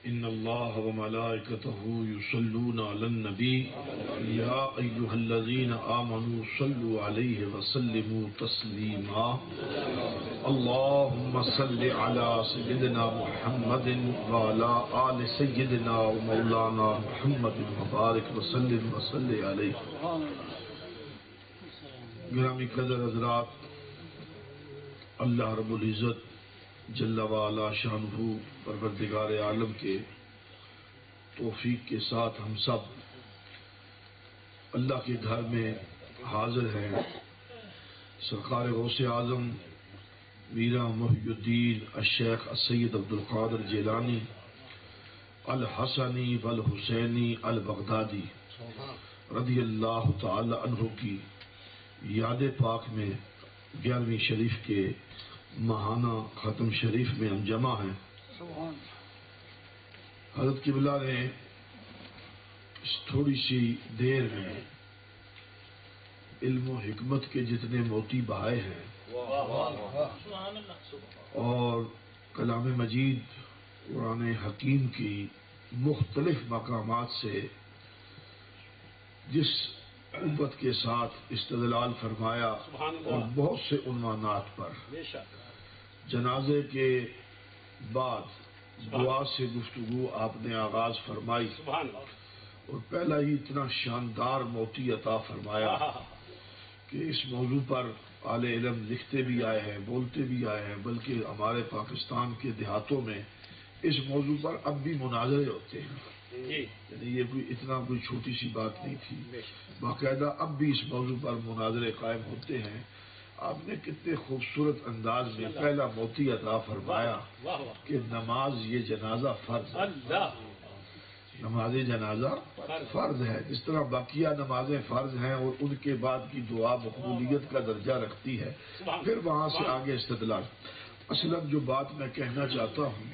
ان اللہ وملائکتہ یصلون علی النبی یا ایھا الذین آمنوا صلوا علیہ وسلموا تسلیما اللہم صل علی سیدنا محمد وعلی آل سیدنا ومولانا محمد وبارک وسلم وصلی علیہ۔ گرامی قدر حضرات، اللہ رب العزت جل وعلا شانہ پروردگار عالم کے توفیق کے ساتھ ہم سب اللہ کے گھر میں حاضر ہیں۔ سرکار غوث اعظم میرا محی الدین الشیخ السید عبدالقادر جیلانی الحسنی والحسینی البغدادی رضی اللہ تعالی عنہ کی یاد پاک میں 11ویں شریف کے ماہانہ ختم شریف میں ہم جمع ہیں۔ حضرت قبلہ نے اس تھوڑی سی دیر میں علم و حکمت کے جتنے موتی بہائے ہیں اور کلام مجید قرآن حکیم کی مختلف مقامات سے جس قوت کے ساتھ استدلال فرمایا اور بہت سے عنوانات پر جنازے کے بعد دعا سے گفتگو آپ نے آغاز فرمائی اور پہلا ہی اتنا شاندار موتی عطا فرمایا کہ اس موضوع پر اہل علم لکھتے بھی آئے ہیں، بولتے بھی آئے ہیں، بلکہ ہمارے پاکستان کے دیہاتوں میں اس موضوع پر اب بھی مناظرے ہوتے ہیں۔ یعنی یہ کوئی چھوٹی سی بات نہیں تھی، باقاعدہ اب بھی اس موضوع پر مناظرے قائم ہوتے ہیں۔ آپ نے کتنے خوبصورت انداز میں پہلا موتی عطا فرمایا کہ نماز یہ جنازہ فرض ہے، نماز جنازہ فرض ہے، جس طرح باقیہ نمازیں فرض ہیں اور ان کے بعد کی دعا مقبولیت کا درجہ رکھتی ہے، پھر وہاں سے آگے استدلال۔ اصلا جو بات میں کہنا چاہتا ہوں،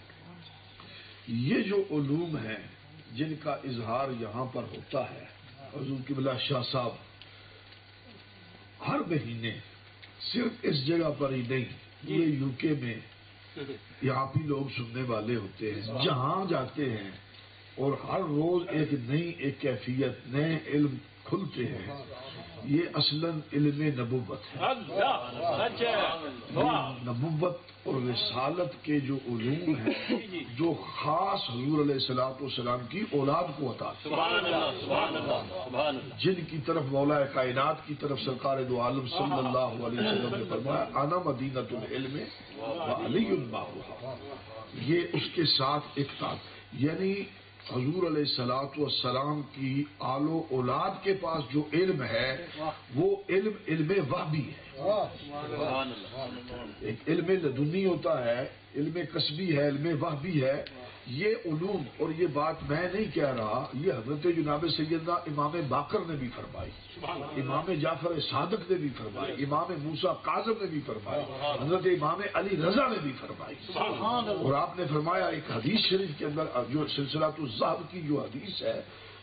یہ جو علوم ہیں جن کا اظہار یہاں پر ہوتا ہے، حضور قبلہ شاہ صاحب ہر مہینے صرف اس جگہ پر ہی نہیں، پورے یو کے میں یہاں بھی لوگ سننے والے ہوتے ہیں، جہاں جاتے ہیں اور ہر روز ایک نئی ایک کیفیت، نئے علم کھلتے ہیں۔ یہ اصلاً علم نبوت ہے۔ نبوت اور رسالت کے جو علوم ہیں جو خاص حضور علیہ الصلوۃ والسلام کی اولاد کو عطا کی، جن کی طرف مولا کائنات کی طرف سرکار دو عالم صلی اللہ علیہ وسلم نے فرمایا انا مدینۃ العلم وعلی بابھا، یہ اس کے ساتھ ایک تعلق، یعنی حضور علیہ الصلوۃ والسلام کی آل و اولاد کے پاس جو علم ہے وہ علم وحبی ہے۔ ایک علم لدنی ہوتا ہے، علم کسبی ہے، علم وحبی ہے۔ یہ علوم، اور یہ بات میں نہیں کہہ رہا، یہ حضرت جناب سیدنا امام باقر نے بھی فرمائی، امام جعفر صادق نے بھی فرمائی، امام موسیٰ کاظم نے بھی فرمائی، حضرت امام علی رضا نے بھی فرمائی۔ اور آپ نے فرمایا ایک حدیث شریف کے اندر جو سلسلۃ الذہب کی جو حدیث ہے،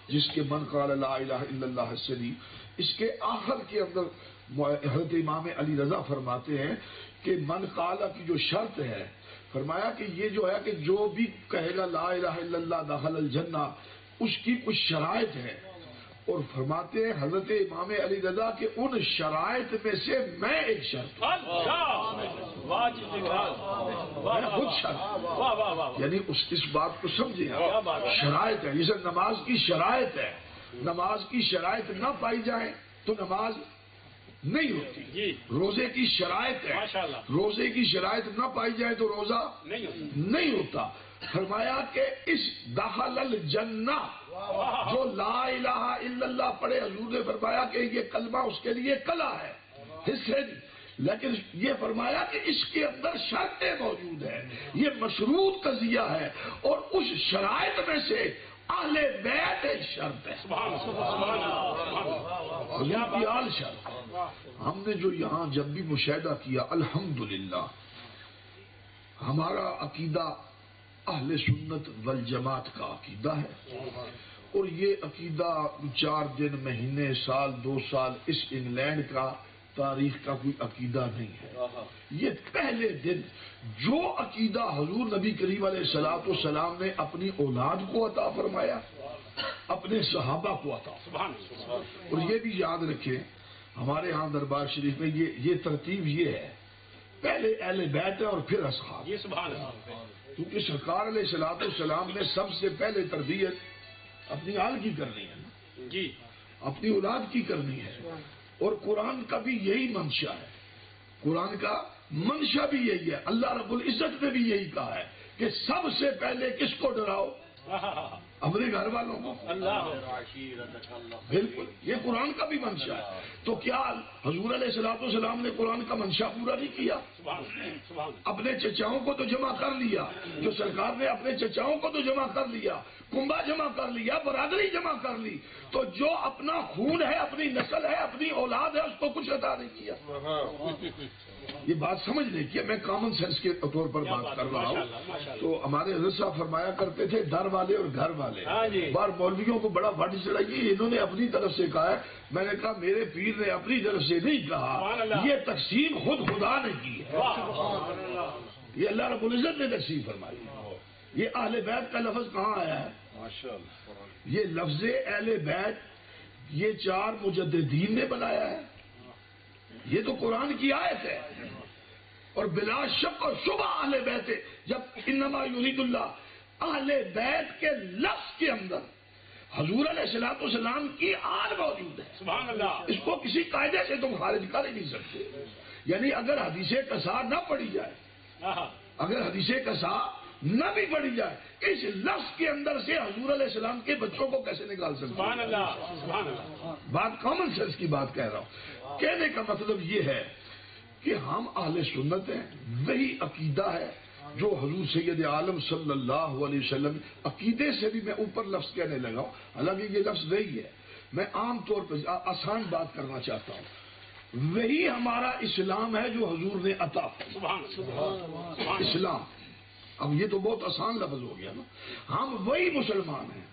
جس کے من قال لا الہ الا اللہ الشری، اس کے آخر کے اندر حضرت امام علی رضا فرماتے ہیں کہ من قال کی جو شرط ہے، فرمایا کہ یہ جو ہے کہ جو بھی کہے گا لا الہ الا اللہ دخل الجنہ، اس کی کچھ شرائط ہے، اور فرماتے ہیں حضرت امام علی رضا کہ ان شرائط میں سے میں ایک شرط ہوں، میں خود شرط، یعنی اس بات کو سمجھیں آپ، شرائط ہے، جیسے نماز کی شرائط ہے، نماز کی شرائط نہ پائی جائیں تو نماز نہیں ہوتی، روزے کی شرائط ہے، روزے کی شرائط نہ پائی جائے تو روزہ نہیں ہوتا۔ فرمایا کہ اس دخل الجنہ، جو لا الہ الا اللہ پڑھے، حضور نے فرمایا کہ یہ کلمہ اس کے لیے کلا ہے، حصے نہیں، لیکن یہ فرمایا کہ اس کے اندر شرطیں موجود ہیں، یہ مشروط قضیہ ہے، اور اس شرائط میں سے اہل بیت ایک شرط ہے، حضور کی آل شرط۔ ہم نے جو یہاں جب بھی مشاہدہ کیا، الحمدللہ ہمارا عقیدہ اہل سنت والجماعت کا عقیدہ ہے، اور یہ عقیدہ 4 دن، مہینے، سال، 2 سال اس انگلینڈ کا تاریخ کا کوئی عقیدہ نہیں ہے. یہ پہلے دن جو عقیدہ حضور نبی کریم علیہ الصلوۃ والسلام نے اپنی اولاد کو عطا فرمایا، اپنے صحابہ کو عطا فرمایا. اور یہ بھی یاد رکھیں ہمارے ہاں دربار شریف میں یہ ترتیب یہ ہے، پہلے اہل بیت ہے اور پھر اصحاب. کیونکہ سرکار علیہ الصلوۃ والسلام نے سب سے پہلے تربیت اپنی آل کی کرنی ہے جی، اپنی اولاد کی کرنی ہے. اور قرآن کا بھی یہی منشا ہے، قرآن کا منشا بھی یہی ہے. اللہ رب العزت نے بھی یہی کہا ہے کہ سب سے پہلے کس کو ڈراؤ؟ اپنے گھر والوں کو. بالکل یہ قرآن کا بھی منشا ہے. تو کیا حضور علیہ الصلوۃ والسلام نے قرآن کا منشا پورا نہیں کیا؟ اپنے چچاؤں کو تو جمع کر لیا، جو سرکار نے اپنے چچاؤں کو تو جمع کر لیا، کنبا جمع کر لیا، برادری جمع کر لی، تو جو اپنا خون ہے، اپنی نسل ہے، اپنی اولاد ہے، اس کو کچھ عطا نہیں کیا. یہ بات سمجھنے کی ہے، میں کامن سینس کے طور پر بات کر رہا ہوں. تو ہمارے حضرت صاحب فرمایا کرتے تھے در والے اور گھر والے. بار مولویوں کو بڑا بڑی چڑھائی، انہوں نے اپنی طرف سے کہا ہے. میں نے کہا میرے پیر نے اپنی طرف سے نہیں کہا، یہ تقسیم خود خدا نے کی ہے، یہ اللہ رب العزت نے تقسیم فرمائی. یہ اہل بیت کا لفظ کہاں آیا ہے؟ یہ لفظ اہل بیت یہ 4 مجددین نے بنایا ہے. یہ تو قرآن کی آیت ہے. اور بلا شک و شبہ اہل بیت، جب انما یرید اللہ، اہل بیت کے لفظ کے اندر حضور علیہ الصلوۃ والسلام کی آل موجود ہے. سبحان اللہ. اس کو کسی قاعدے سے تم خارج کر ہی نہیں سکتے. یعنی اگر حدیث قصا نہ پڑھی جائے، اگر حدیث قصا نہ بھی پڑھی جائے، اس لفظ کے اندر سے حضور علیہ السلام کے بچوں کو کیسے نکال سکتے؟ سبحان اللہ. سبحان اللہ. بات کامن سینس کی بات کہہ رہا ہوں. کہنے کا مطلب یہ ہے کہ ہم اہل سنت ہیں، وہی عقیدہ ہے جو حضور سید عالم صلی اللہ علیہ وسلم. عقیدے سے بھی میں اوپر لفظ کہنے لگا ہوں، حالانکہ یہ لفظ وہی ہے. میں عام طور پر آسان بات کرنا چاہتا ہوں. وہی ہمارا اسلام ہے جو حضور نے عطا فرمایا. اسلام، اب یہ تو بہت آسان لفظ ہو گیا نا. ہم وہی مسلمان ہیں،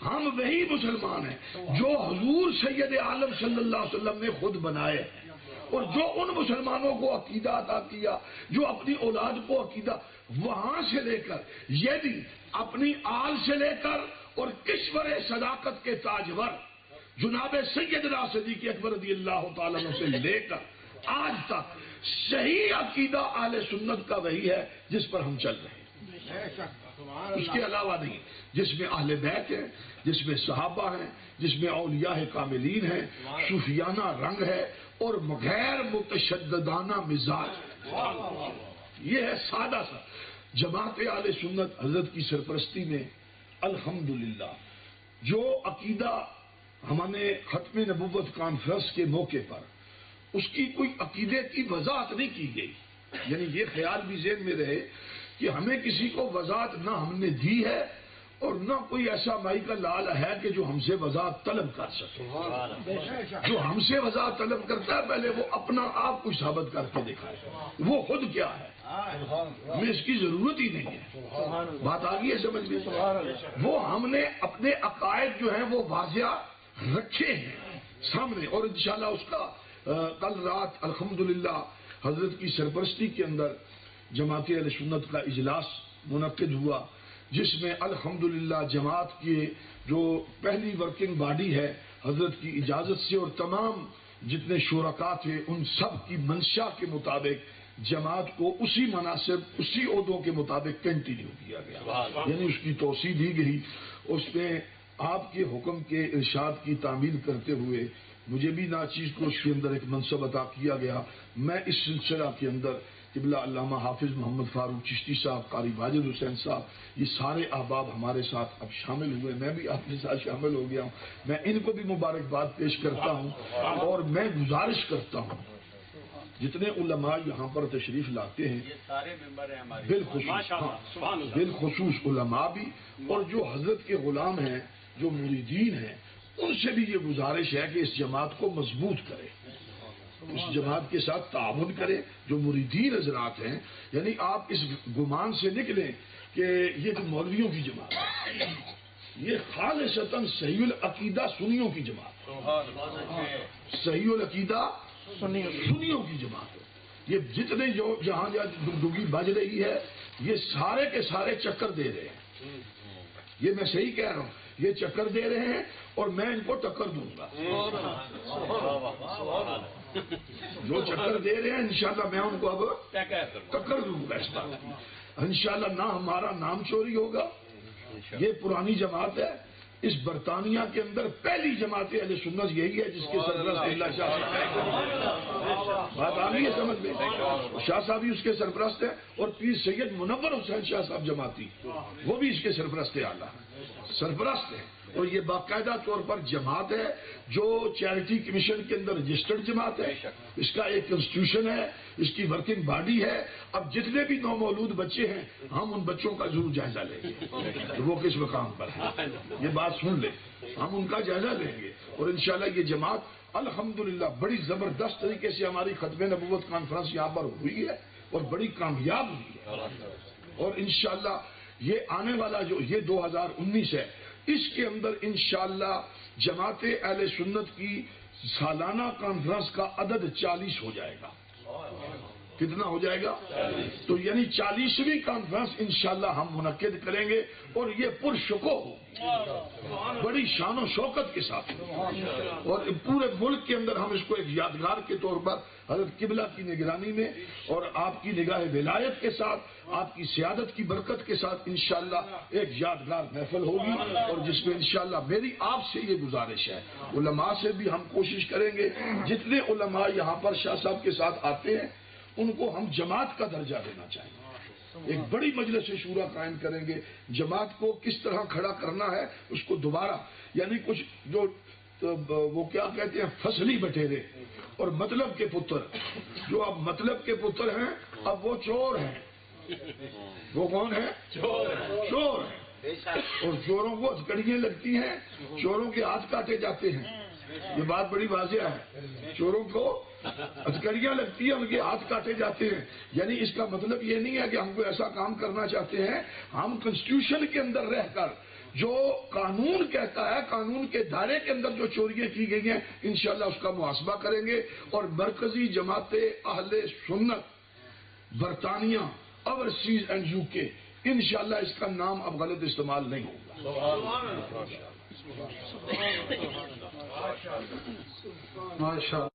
ہم وہی مسلمان ہیں جو حضور سید عالم صلی اللہ علیہ وسلم نے خود بنائے ہیں، اور جو ان مسلمانوں کو عقیدہ عطا کیا، جو اپنی اولاد کو عقیدہ، وہاں سے لے کر یعنی اپنی آل سے لے کر اور کشور صداقت کے تاجور جناب سیدنا صدیق اکبر رضی اللہ تعالیٰ عنہ سے لے کر آج تک صحیح عقیدہ اہل سنت کا وہی ہے جس پر ہم چل رہے ہیں، اس کے علاوہ نہیں. جس میں اہل بیت ہیں، جس میں صحابہ ہیں، جس میں اولیاء کاملین ہیں، صوفیانہ رنگ ہے اور غیر متشددانہ مزاج ہے. یہ ہے سادہ سا جماعت اہل سنت حضرت کی سرپرستی میں الحمدللہ. جو عقیدہ ہم نے ختم نبوت کانفرنس کے موقع پر اس کی کوئی عقیدے کی وضاحت نہیں کی گئی، یعنی یہ خیال بھی ذہن میں رہے کہ ہمیں کسی کو وضاحت نہ ہم نے دی ہے اور نہ کوئی ایسا مائی کا لال ہے کہ جو ہم سے وضاحت طلب کر سکے. جو ہم سے وضاحت طلب کرتا ہے پہلے وہ اپنا آپ کو ثابت کر کے دکھائے وہ خود کیا ہے، ہمیں اس کی ضرورت ہی نہیں ہے. بات آ گئی ہے سمجھ میں؟ وہ ہم نے اپنے عقائد جو ہیں وہ واضح رکھے ہیں سامنے، اور انشاءاللہ اس کا کل رات الحمدللہ حضرت کی سرپرستی کے اندر جماعت اہل سنت کا اجلاس منعقد ہوا، جس میں الحمدللہ جماعت کی جو پہلی ورکنگ باڈی ہے حضرت کی اجازت سے اور تمام جتنے شرکاء تھے ان سب کی منشا کے مطابق جماعت کو اسی مناسب اسی عہدوں کے مطابق کنٹینیو کیا گیا، یعنی اس کی توسیع دی گئی. اس میں آپ کے حکم کے ارشاد کی تعمیل کرتے ہوئے مجھے بھی ناچیز کو اس کے اندر ایک منصب عطا کیا گیا. میں اس سلسلہ کے اندر قبلہ علامہ حافظ محمد فاروق چشتی صاحب، قاری واجد حسین صاحب، یہ سارے احباب ہمارے ساتھ اب شامل ہوئے. میں بھی آپ کے ساتھ شامل ہو گیا ہوں. میں ان کو بھی مبارکباد پیش کرتا ہوں اور میں گزارش کرتا ہوں جتنے علماء یہاں پر تشریف لاتے ہیں بالخصوص علماء بھی اور جو حضرت کے غلام ہیں، جو مریدین ہیں، ان سے بھی یہ گزارش ہے کہ اس جماعت کو مضبوط کرے، اس جماعت کے ساتھ تعاون کرے. جو مریدین حضرات ہیں، یعنی آپ اس گمان سے نکلیں کہ یہ تو مولویوں کی جماعت ہے، یہ خالصتاً صحیح العقیدہ سنیوں کی جماعت ہے. صحیح العقیدہ سنیوں کی جماعت ہے. یہ جتنے جو جہاں ڈگڈگی بج رہی ہے یہ سارے کے سارے چکر دے رہے ہیں. یہ میں صحیح کہہ رہا ہوں, یہ چکر دے رہے ہیں اور میں ان کو ٹکر دوں گا. جو چکر دے رہے ہیں انشاءاللہ میں ان کو اب ٹکر دوں گا. اس بات کی انشاءاللہ نہ ہمارا نام چوری ہوگا. یہ پرانی جماعت ہے. اس برطانیہ کے اندر پہلی جماعت اہل سنت یہی ہے جس کے سرپرست اللہ شاہ صاحب. بات آ گئی ہے سمجھ میں؟ شاہ صاحب بھی اس کے سرپرست ہیں اور پیر سید منور حسین شاہ صاحب جماعتی وہ بھی اس کے سرپرست اعلیٰ سرپرست ہیں. اور یہ باقاعدہ طور پر جماعت ہے جو چیریٹی کمیشن کے اندر رجسٹرڈ جماعت ہے. اس کا ایک کنسٹیٹیوشن ہے, اس کی ورکنگ باڈی ہے. اب جتنے بھی نومولود بچے ہیں ہم ان بچوں کا ضرور جائزہ لیں گے وہ کس مقام پر ہے. یہ بات سن لیں, ہم ان کا جائزہ لیں گے اور انشاءاللہ یہ جماعت الحمدللہ بڑی زبردست طریقے سے ہماری ختم نبوت کانفرنس یہاں پر ہوئی ہے اور بڑی کامیاب ہوئی ہے. اور انشاءاللہ یہ آنے والا جو یہ 2019 ہے اس کے اندر انشاءاللہ جماعت اہل سنت کی سالانہ کانفرنس کا عدد 40 ہو جائے گا. کتنا ہو جائے گا؟ تو یعنی 40ویں کانفرنس انشاءاللہ ہم منعقد کریں گے اور یہ پرشکوہ ہوگی, بڑی شان و شوکت کے ساتھ. اور پورے ملک کے اندر ہم اس کو ایک یادگار کے طور پر حضرت قبلہ کی نگرانی میں اور آپ کی نگاہ ولایت کے ساتھ آپ کی سیادت کی برکت کے ساتھ انشاءاللہ ایک یادگار محفل ہوگی. اور جس میں انشاءاللہ میری آپ سے یہ گزارش ہے, علماء سے بھی ہم کوشش کریں گے جتنے علماء یہاں پر شاہ صاحب کے ساتھ آتے ہیں ان کو ہم جماعت کا درجہ دینا چاہیں. ایک بڑی مجلس شورا قائم کریں گے. جماعت کو کس طرح کھڑا کرنا ہے اس کو دوبارہ, یعنی کچھ جو وہ کیا کہتے ہیں فصلی بٹیرے اور مطلب کے پتر, جو اب مطلب کے پتر ہیں اب وہ چور ہیں. وہ کون ہیں؟ چور ہیں. اور چوروں کو ہتھکڑیاں لگتی ہیں, چوروں کے ہاتھ کاٹے جاتے ہیں. یہ بات بڑی واضح ہے. چوروں کو ہتھکڑیاں لگتی ہیں, ان کے ہاتھ کاٹے جاتے ہیں. یعنی اس کا مطلب یہ نہیں ہے کہ ہم کو ایسا کام کرنا چاہتے ہیں. ہم کنسٹیٹیوشن کے اندر رہ کر جو قانون کہتا ہے, قانون کے دائرے کے اندر جو چوریاں کی گئی ہیں انشاءاللہ اس کا محاسبہ کریں گے. اور مرکزی جماعت اہل سنت برطانیہ, اوورسیز اینڈ یو کے, انشاءاللہ اس کا نام اب غلط استعمال نہیں ہوگا. ماشاءاللہ.